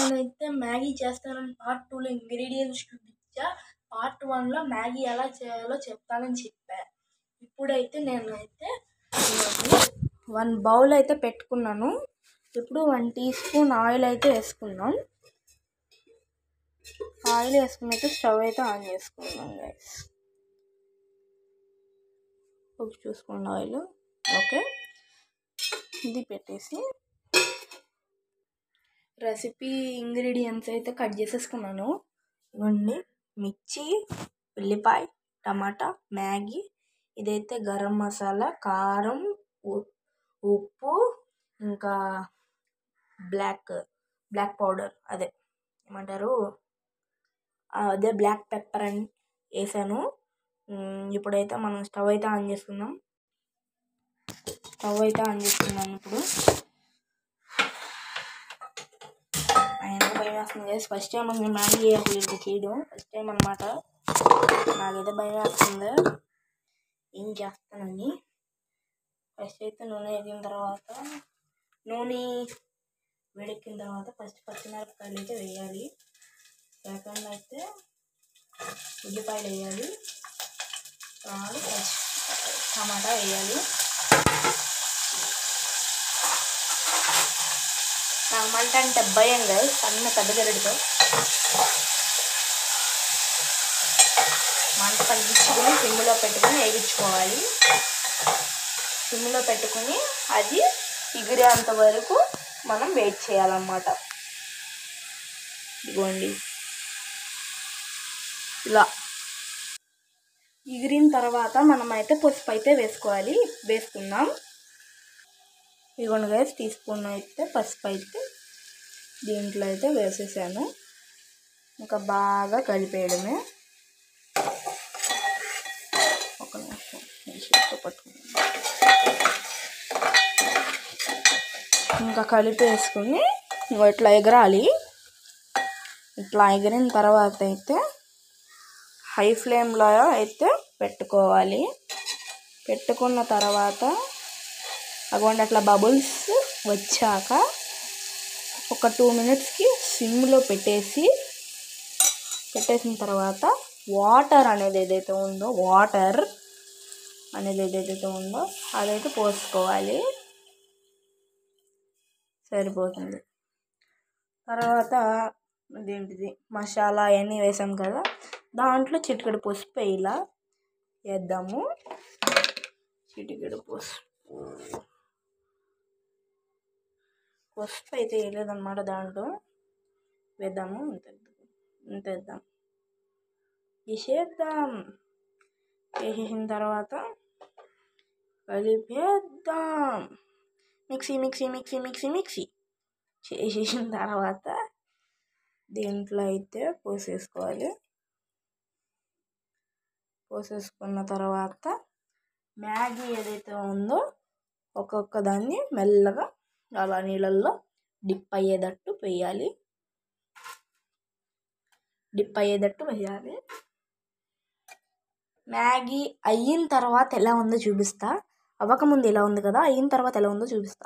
నేనైతే మ్యాగీ చేస్తానని పార్ట్ 2లో ఇంగ్రీడియంట్స్ చూపించా. పార్ట్ 1లో మ్యాగీ ఎలా చేయాలో చెప్తానని చెప్పా. ఇప్పుడైతే నేనైతే 1 బౌల్ అయితే పెట్టుకున్నాను. ఇప్పుడు 1 టీ స్పూన్ ఆయిల్ అయితే వేసుకున్నాం. ఆయిల్ వేసుకున్నట్టు స్టవ్ అయితే ఆన్ చేసుకున్నాం గైస్. ఓకే, చూసుకోండి ఆయిల్. ఓకే, ఇది పెట్టేసి రెసిపీ ఇంగ్రీడియంట్స్ అయితే కట్ చేసేసుకున్నాను. ఇవన్నీ మిర్చి, ఉల్లిపాయ, టమాటా, మ్యాగీ, ఇదైతే గరం మసాలా, కారం, ఉప్పు, ఇంకా బ్లాక్ పౌడర్, అదే ఏమంటారు, అదే బ్లాక్ పెప్పర్ అని వేసాను. ఇప్పుడైతే మనం స్టవ్ అయితే ఆన్ చేసుకుందాం. ఇప్పుడు ఆయన భయం వేస్తుంది కదా. ఫస్ట్ టైం మనం మ్యాగీ వేయలేదు, చేయడం ఫస్ట్ టైం అనమాట. నాకైతే భయం వేస్తుంది ఏం చేస్తానని. ఫస్ట్ అయితే నూనె వేగిన తర్వాత, నూనె వేడెక్కిన తర్వాత ఫస్ట్ పచ్చిమిరపకాయలు అయితే వేయాలి. సెకండ్ అయితే ఉల్లిపాయలు వేయాలి. తర్వాత టమాటా వేయాలి. మంట అంటే భయం కాదు, సన్న పెద్ద గరిటతో మంట తగ్గించుకొని సిమ్లో పెట్టుకొని వేగించుకోవాలి. సిమ్లో పెట్టుకొని అది ఎగిరేంత వరకు మనం వెయిట్ చేయాలన్నమాట. ఇదిగోండి, ఇలా ఎగిరిన తర్వాత మనం అయితే పసుపు అయితే వేసుకుందాం. ఇదిగోండి గైస్, టీ స్పూన్ అయితే పసుపు అయితే దీంట్లో అయితే వేసేసాను. ఇంకా బాగా కలిపేయడమే. ఒక నిమిషం ఇంకా కలిపేసుకుని ఇట్లా ఎగరాలి. ఇట్లా ఎగిరిన తర్వాత అయితే హై ఫ్లేమ్లో అయితే పెట్టుకోవాలి. పెట్టుకున్న తర్వాత అగోండి అట్లా బబుల్స్ వచ్చాక ఒక 2 మినిట్స్కి సిమ్లో పెట్టేసిన తర్వాత వాటర్ అనేది ఏదైతే ఉందో అదైతే పోసుకోవాలి. సరిపోతుంది. తర్వాత అదేంటిది మసాలా అవన్నీ వేసాం కదా, దాంట్లో చిటికెడు పసుపు ఇలా వేద్దాము. చిటికెడు పసుపు అయితే వేయలేదన్నమాట, దాంట్లో వేద్దాము. వేద్దాం, వేసేసిన తర్వాత కలిపేద్దాం. మిక్సీ చేసేసిన తర్వాత దీంట్లో అయితే పోసేసుకున్న తర్వాత మ్యాగీ ఏదైతే ఉందో ఒక్కొక్క దాన్ని మెల్లగా అలా నీళ్ళల్లో డిప్ అయ్యేటట్టు వేయాలి. మ్యాగీ అయిన తర్వాత ఎలా ఉందో చూపిస్తా. అవ్వకముందు ఎలా ఉంది కదా, అయిన తర్వాత ఎలా ఉందో చూపిస్తా.